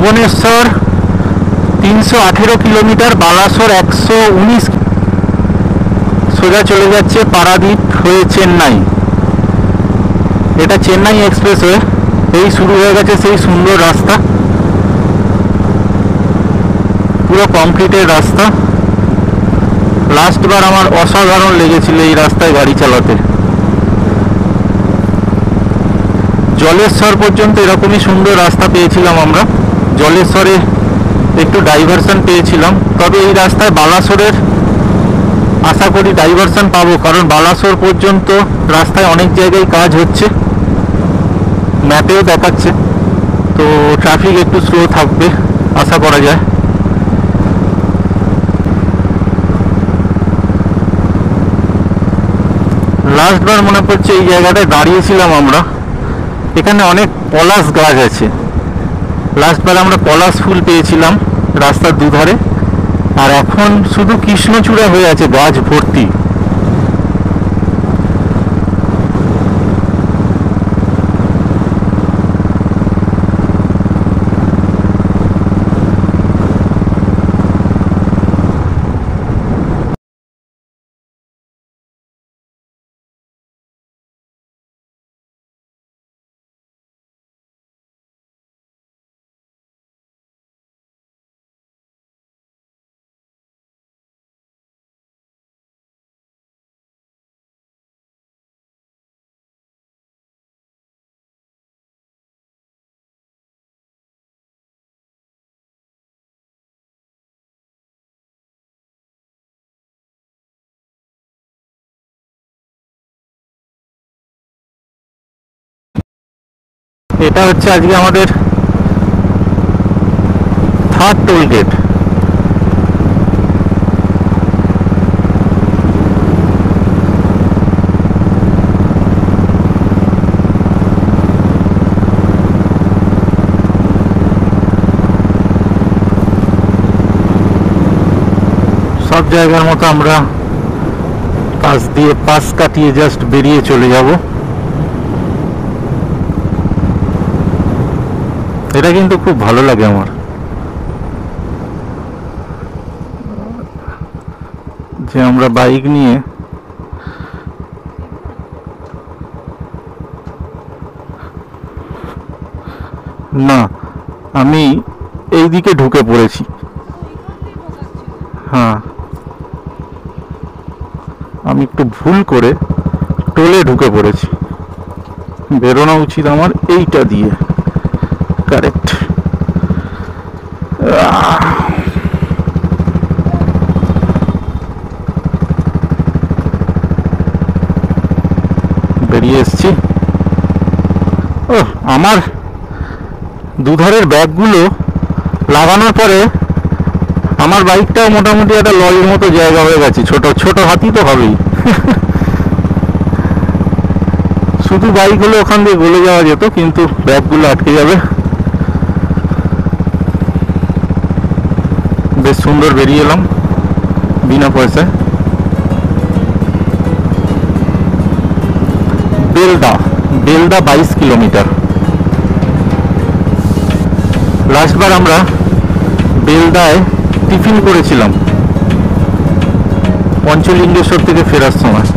Bhubaneswar 318 kilometre, Balasore 119, সোজা চলে যাচ্ছে পারাদ্বীপ হয়ে চেন্নাই। এটা চেন্নাই এক্সপ্রেসওয়ে। এই শুরু হয়ে গেছে সেই সুন্দর রাস্তা, পুরো কংক্রিটের রাস্তা। লাস্টবার আমার অসাধারণ লেগেছিল এই রাস্তায় গাড়ি চালাতে। জলেশ্বর পর্যন্ত এরকমই সুন্দর রাস্তা পেয়েছিলাম আমরা। জলেশ্বরে একটু ডাইভারশন পেয়েছিলাম, তবে এই রাস্তায় বালাসোরের আশা করি ডাইভারশন পাবো, কারণ বালাসোর পর্যন্ত রাস্তায় অনেক জায়গায় কাজ হচ্ছে, ম্যাপেও দেখাচ্ছে। তো ট্রাফিক একটু স্লো থাকবে আশা করা যায়। লাস্টবার মনে পড়ছে এই জায়গাটায় দাঁড়িয়েছিলাম আমরা, এখানে অনেক পলাশ গাছ আছে। লাস্টবার আমরা পলাশ ফুল পেয়েছিলাম রাস্তার দুধারে, আর এখন শুধু কৃষ্ণচূড়া হয়ে আছে গাছ ভর্তি। এটা হচ্ছে আজকে আমাদের 3rd টোল গেট। সব জায়গার মতো আমরা পাশ কাটিয়ে জাস্ট বেরিয়ে চলে যাব। এটা কিন্তু খুব ভালো লাগে আমার, যে আমরা বাইক নিয়ে না, আমি এই দিকে ঢুকে পড়েছি। হ্যাঁ, আমি একটু ভুল করে টোলে ঢুকে পড়েছি, বেরোনো উচিত আমার এইটা দিয়ে। কারেক্ট। বেরিয়ে এসছি। ও, আমার দুধারের ব্যাগগুলো লাগানোর পরে আমার বাইকটাও মোটামুটি একটা লরির মতো জায়গা হয়ে গেছে। ছোট ছোট হাতি তো হবেই। শুধু বাইকগুলো ওখান দিয়ে গলে যাওয়া যেত, কিন্তু ব্যাগগুলো আটকে যাবে। বেশ সুন্দর বেরিয়ে এলাম বিনা পয়সায়। বেলদা 22 কিলোমিটার। লাস্টবার আমরা বেলদায় টিফিন করেছিলাম পঞ্চলিঙ্গেশ্বর থেকে ফেরার সময়।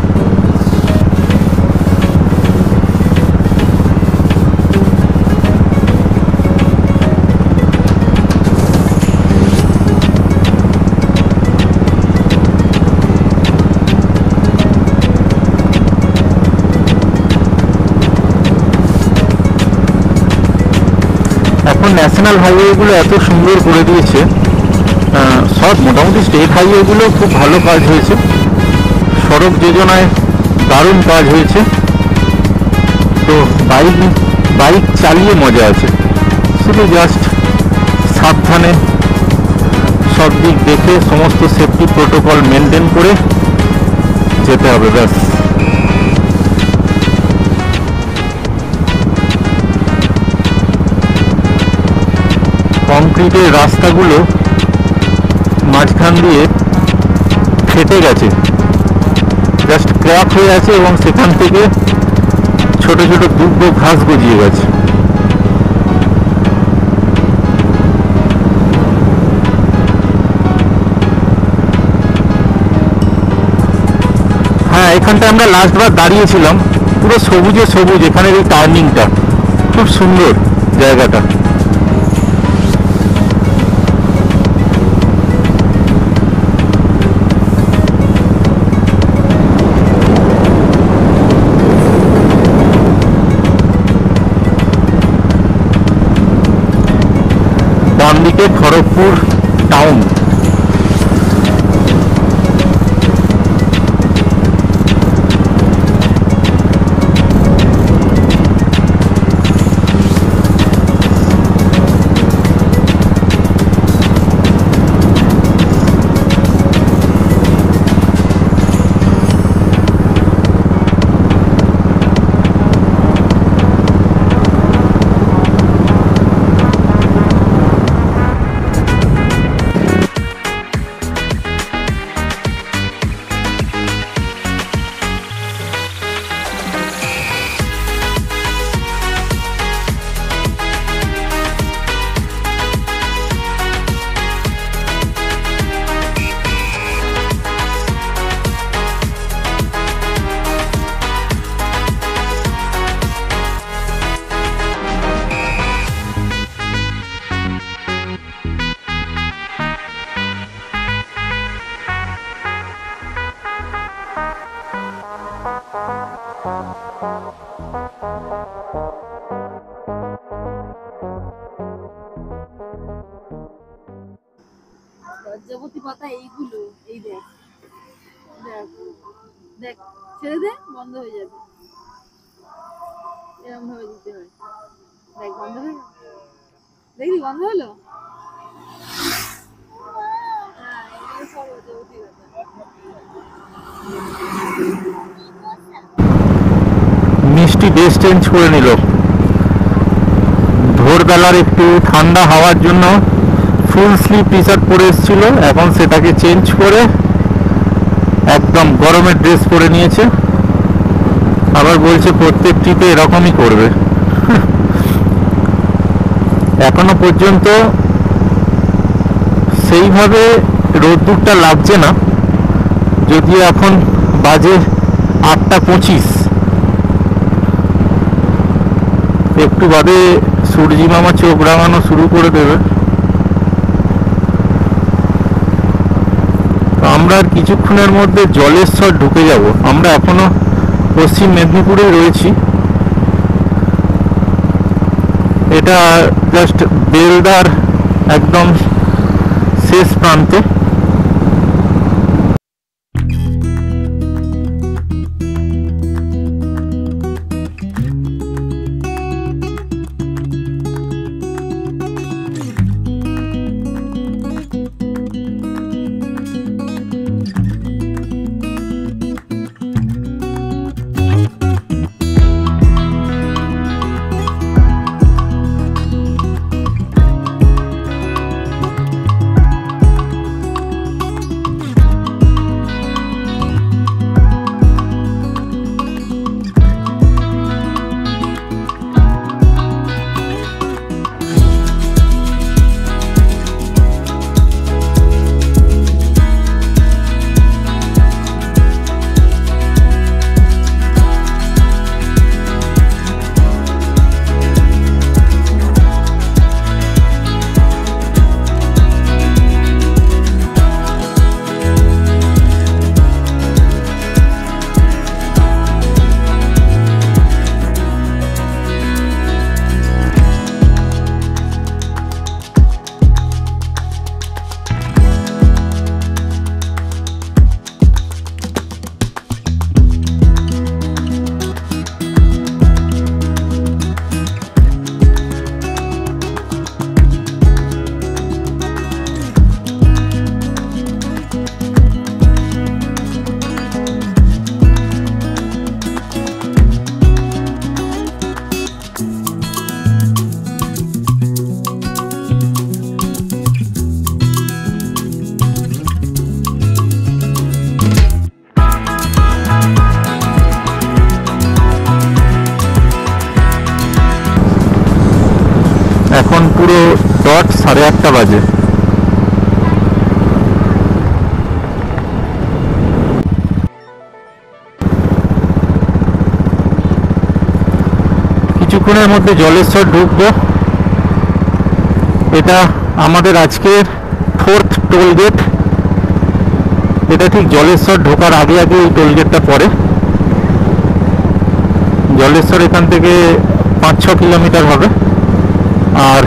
এখন ন্যাশনাল হাইওয়েগুলো এত সুন্দর করে দিয়েছে, সব মোটামুটি স্টেট হাইওয়েগুলো খুব ভালো কাজ হয়েছে। সড়ক যোজনায় দারুণ কাজ হয়েছে। তো বাইক চালিয়ে মজা আছে, শুধু জাস্ট সাবধানে সব দিক দেখে সমস্ত সেফটি প্রোটোকল মেনটেন করে যেতে হবে, ব্যাস। কংক্রিটের রাস্তাগুলো মাঝখান দিয়ে ফেটে গেছে, জাস্ট ক্র্যাক হয়ে আছে, এবং সেখান থেকে ছোট ছোট দুব্বো ঘাস গজিয়ে গেছে। এখানটায় আমরা লাস্টবার দাঁড়িয়েছিলাম, পুরো সবুজে সবুজ এখানের এই টার্নিংটা খুব সুন্দর জায়গাটা। ডান দিকে খড়গপুর টাউন। লজ্জাবতী পাতা এইগুলো, এই দেখ দেখ দেখ, ছেড়ে দে, বন্ধ হয়ে যাবে, এরকম ভাবে দিতে হয়। দেখ বন্ধ হয়ে গেল, দেখি বন্ধ হলো। হ্যাঁ, এগুলো সব লজ্জাবতী পাতা। মিষ্টি ড্রেস চেঞ্জ করে নিল। ভোরবেলার একটু ঠান্ডা হাওয়ার জন্য ফুল স্লিভ টি শার্ট পরে এসেছিল, এখন সেটাকে চেঞ্জ করে একদম গরমের ড্রেস পরে নিয়েছে। আবার বলছে প্রত্যেক ট্রিপে এরকমই করবে। এখনো পর্যন্ত সেইভাবে রোদ্দুরটা লাগছে না, যদিও এখন বাজে 8:25। একটু বাদে সূর্যি মামা চোখ রাঙানো শুরু করে দেবে। আমরা আর কিছুক্ষণের মধ্যে জলেশ্বর ঢুকে যাব। আমরা এখনো পশ্চিম মেদিনীপুরে রয়েছি। এটা জাস্ট বেলদার একদম শেষ প্রান্তে। এখন পুরো ডট 8:30 বাজে। কিছুক্ষণের মধ্যে জলেশ্বর ঢুকবো। এটা আমাদের আজকের 4th টোল গেট। এটা ঠিক জলেশ্বর ঢোকার আগে আগে এই টোল গেটটা পড়ে। জলেশ্বর এখান থেকে 5-6 কিলোমিটার হবে, আর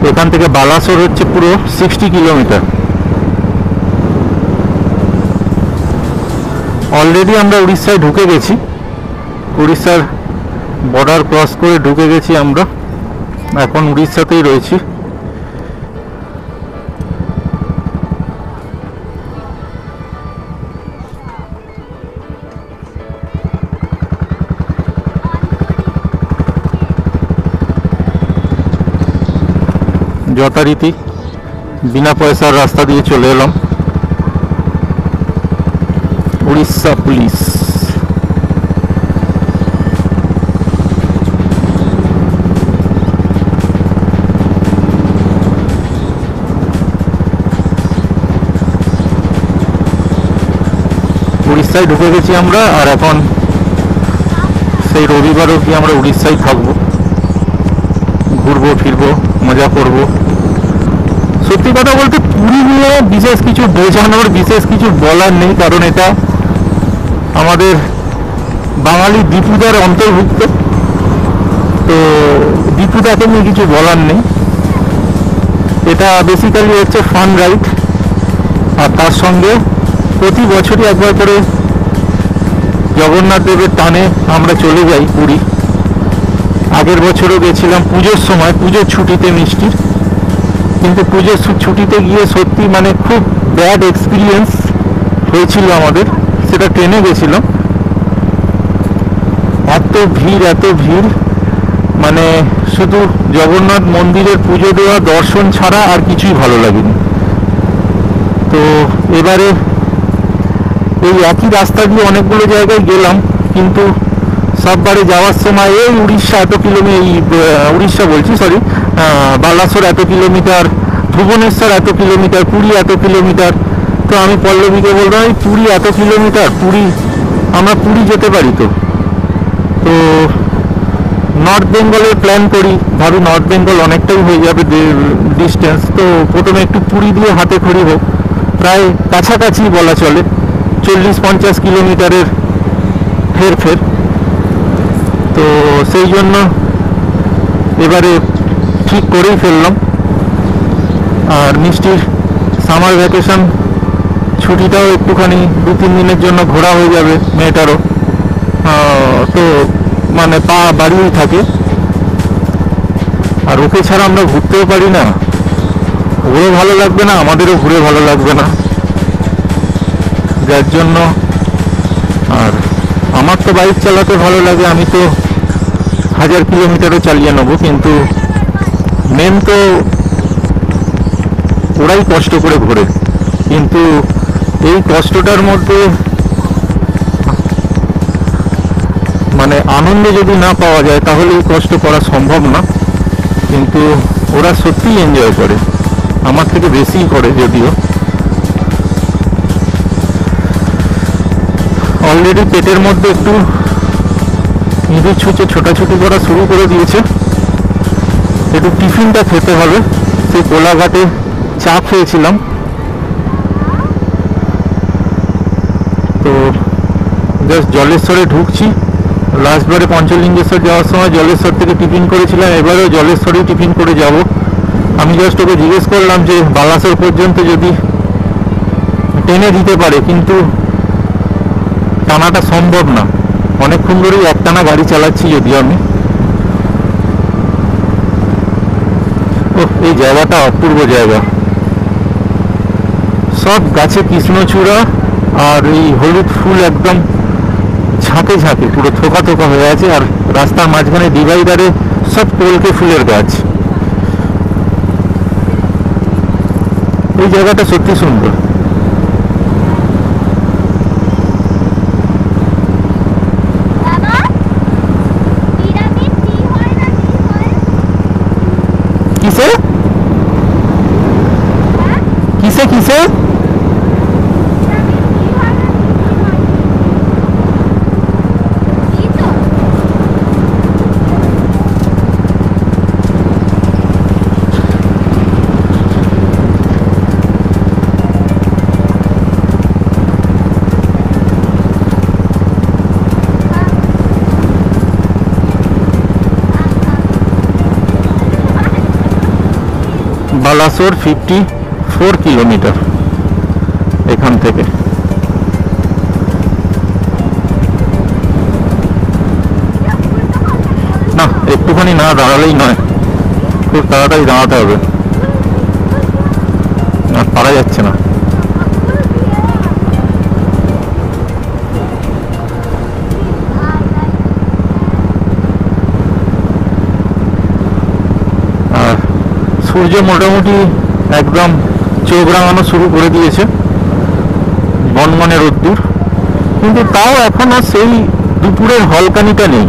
এখান থেকে বালাসোর হচ্ছে পুরো 60 কিলোমিটার। অলরেডি আমরা উড়িষ্যায় ঢুকে গেছি, উড়িষ্যার বর্ডার ক্রস করে ঢুকে গেছি আমরা, এখন উড়িষ্যাতেই রয়েছি। যথারীতি বিনা পয়সার রাস্তা দিয়ে চলে এলাম। উড়িষ্যা পুলিশ। উড়িষ্যায় ঢুকে গেছি আমরা, আর এখন সেই রবিবার অবধি আমরা উড়িষ্যায় থাকবো, ঘুরবো ফিরবো, মজা করব। সত্যি কথা বলতে পুরী নিয়ে বিশেষ কিছু বোঝানোর, বিশেষ কিছু বলার নেই, কারণ এটা আমাদের বাঙালি দীপুদার অন্তর্ভুক্ত। তো দীপুদাকে নিয়ে কিছু বলার নেই। এটা বেসিক্যালি হচ্ছে ফান রাইড, আর তার সঙ্গে প্রতি বছরই একবার করে জগন্নাথ দেবের টানে আমরা চলে যাই পুরী। আগের বছরও গেছিলাম পুজোর সময়, পুজোর ছুটিতে মিষ্টির, কিন্তু পুজোর ছুটিতে গিয়ে সত্যি মানে খুব ব্যাড এক্সপিরিয়েন্স হয়েছিল আমাদের। সেটা ট্রেনে গেছিলাম, এত ভিড়, মানে শুধু জগন্নাথ মন্দিরের পুজো দেওয়া দর্শন ছাড়া আর কিছুই ভালো লাগেনি। তো এবারে এই একই রাস্তা দিয়ে অনেকগুলো জায়গায় গেলাম, কিন্তু সববারে যাওয়ার সময় এই উড়িষ্যা এত কিলোমিটার, উড়িষ্যা বলছি সরি, বালাসোর এত কিলোমিটার, ভুবনেশ্বর এত কিলোমিটার, পুরী এত কিলোমিটার। তো আমি পল্লবীকে বললাম এই পুরী এত কিলোমিটার, পুরী আমরা পুরী যেতে পারি তো। তো নর্থ বেঙ্গলের প্ল্যান করি, ভাবি নর্থ বেঙ্গল অনেকটাই হয়ে যাবে ডিস্টেন্স, তো প্রথমে একটু পুরী দিয়ে হাতে খড়ি হোক, প্রায় কাছাকাছি বলা চলে, 40-50 কিলোমিটারের হেরফের। তো সেই জন্য এবারে ঠিক করেই ফেললাম। আর মিষ্টির সামার ভ্যাকেশন ছুটিটাও একটুখানি 2-3 দিনের জন্য ঘোরা হয়ে যাবে মেয়েটারও। তো মানে পা বাড়িয়েই থাকে, আর ওকে ছাড়া আমরা ঘুরতেও পারি না, ওরও ভালো লাগবে না, আমাদেরও ঘুরে ভালো লাগবে না, যার জন্য। আর আমার তো বাইক চালাতে ভালো লাগে, আমি তো 1000 কিলোমিটারও চালিয়ে নেবো, কিন্তু মেন তো ওরাই কষ্ট করে ঘোরে, কিন্তু এই কষ্টটার মধ্যে মানে আনন্দ যদি না পাওয়া যায় তাহলে এই কষ্ট করা সম্ভব না। কিন্তু ওরা সত্যিই এনজয় করে, আমার থেকে বেশিই করে যদিও। অলরেডি পেটের মধ্যে একটু ইঁদুর ছুঁচে ছোটাছুটি করা শুরু করে দিয়েছে। একটু টিফিনটা খেতে হবে, সেই কোলাঘাটে চা খেয়েছিলাম। তো জাস্ট জলেশ্বরে ঢুকছি, লাস্টবারে পঞ্চলিঙ্গেশ্বর যাওয়ার সময় জলেশ্বর থেকে টিফিন করেছিলাম, এবারেও জলেশ্বরেই টিফিন করে যাব। আমি জাস্ট ওকে জিজ্ঞেস করলাম যে বালাসোর পর্যন্ত যদি টেনে দিতে পারে, কিন্তু টানাটা সম্ভব না, অনেকক্ষণ ধরেই একটানা গাড়ি চালাচ্ছি যদিও আমি। এই জায়গাটা অপূর্ব জায়গা, সব গাছে কৃষ্ণচূড়া, আর এই হলুদ ফুল একদম ঝাঁকে ঝাঁকে পুরো থোকা থোকা হয়ে আছে, আর রাস্তার মাঝখানে ডিভাইডারে সব কলকে ফুলের গাছ। এই জায়গাটা সত্যি সুন্দর। কিসে কিসে কিসে বালাসোর 54 কিলোমিটার এখান থেকে। না, একটুখানি না দাঁড়ালেই নয়, খুব তাড়াতাড়ি দাঁড়াতে হবে, আর পারা যাচ্ছে না। আর সূর্য মোটামুটি একদম চোখ রাঙানো শুরু করে দিয়েছে, বনমনে রোদ্দুর, কিন্তু তাও এখনো সেই দুপুরের হলকানিটা নেই।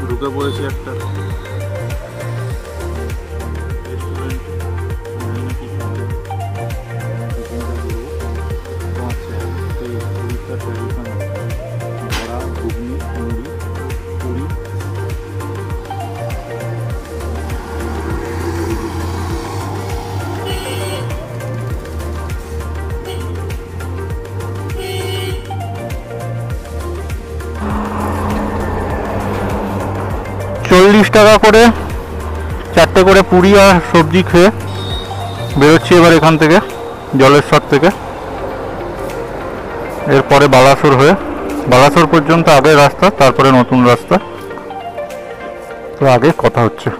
ঢুকে পড়েছি একটা টাকা করে 4টে করে পুরি আর সবজি খেয়ে বেরোচ্ছি এবার এখান থেকে, জলেশ্বর থেকে। এরপরে বালাসোর হয়ে, বালাসোর পর্যন্ত আগের রাস্তা, তারপরে নতুন রাস্তা। তো আগে কথা হচ্ছে।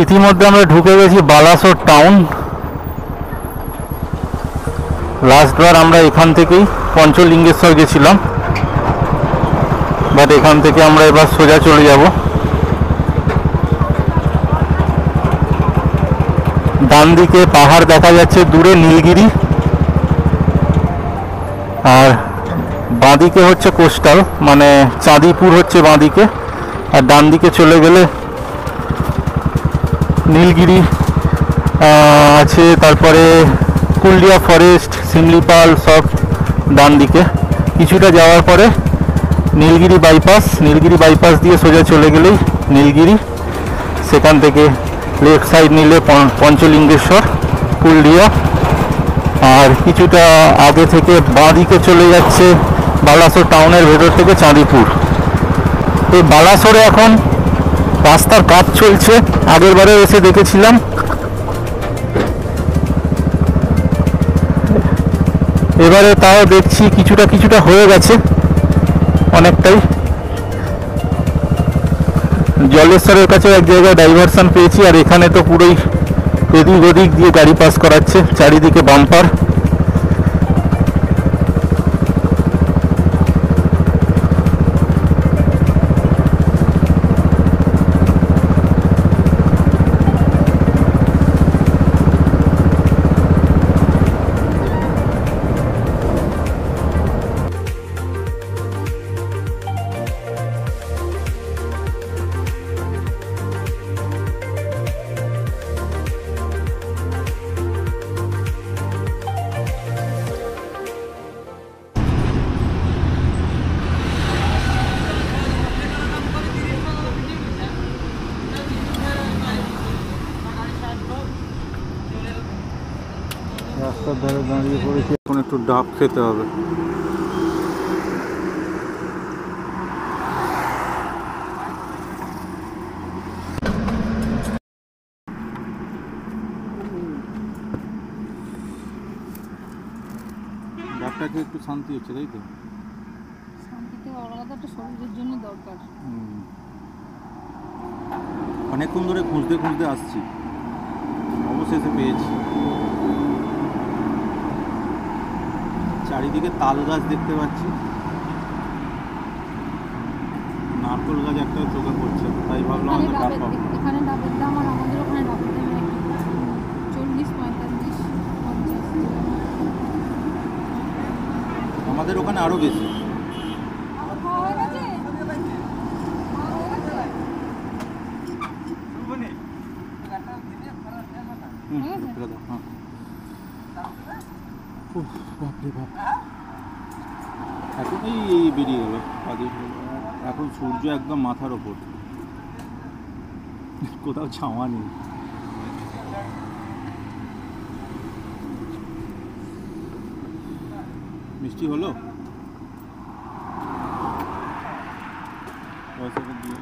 ইতিমধ্যে আমরা ঢুকে গেছি বালাসোর টাউন। লাস্টবার আমরা এখান থেকেই পঞ্চলিঙ্গেশ্বর গেছিলাম, বাট এখান থেকে আমরা এবার সোজা চলে যাব। ডান দিকে পাহাড় দেখা যাচ্ছে দূরে, নীলগিরি, আর বাঁদিকে হচ্ছে কোস্টাল, মানে চাঁদিপুর হচ্ছে বাঁদিকে, আর ডান দিকে চলে গেলে নীলগিরি আছে, তারপরে কুলডিয়া ফরেস্ট, শিমলিপাল, সব ডান দিকে। কিছুটা যাওয়ার পরে নীলগিরি বাইপাস দিয়ে সোজা চলে গেলেই নীলগিরি, সেখান থেকে লেফট সাইড নিলে পঞ্চলিঙ্গেশ্বর, কুলডিয়া, আর কিছুটা আগে থেকে বাঁ দিকে চলে যাচ্ছে বালাসোর টাউনের ভেতর থেকে চাঁদিপুর। এই বালাসোরে এখন রাস্তার কাজ চলছে, আগের বারে এসে দেখেছিলাম। এবারে তাও দেখছি কিছুটা হয়ে গেছে, অনেকটাই। জলেশ্বরের কাছে এক জায়গায় ডাইভারশন পেয়েছি, আর এখানে তো পুরোই এদিক ওদিক দিয়ে গাড়ি পাস করাচ্ছে, চারিদিকে বাম্পার। রাস্তার ধারে দাঁড়িয়ে পড়েছি, এখন একটু ডাব খেতে হবে। ডাবটাকে একটু শান্তি হচ্ছে, তাই তো? শান্তিতে আলাদা একটা শরীরের জন্য দরকার। অনেকক্ষণ ধরে খুঁজতে খুঁজতে আসছি, অবশেষে পেয়েছি। চারিদিকে তাল গাছ দেখতে পাচ্ছি, নারকেল গাছ একটা চোখে পড়ছে, তাই ভাবলাম এখানে আমাদের ডাব পাবো। এখানে ডাবের দাম আর আমাদের ওখানে ডাবের দাম একই, 40, 45, 50। আমাদের ওখানে আরো বেশি। খাওয়া হয়ে গেছে? রেখে দাও, হ্যাঁ। উফ, বাপরে বাপ। এখন এই বেরিয়ে গেল, এখন সূর্য একদম মাথার ওপর, কোথাও ছাওয়া নেই। মিষ্টি হলো? পয়সাটা দিয়ে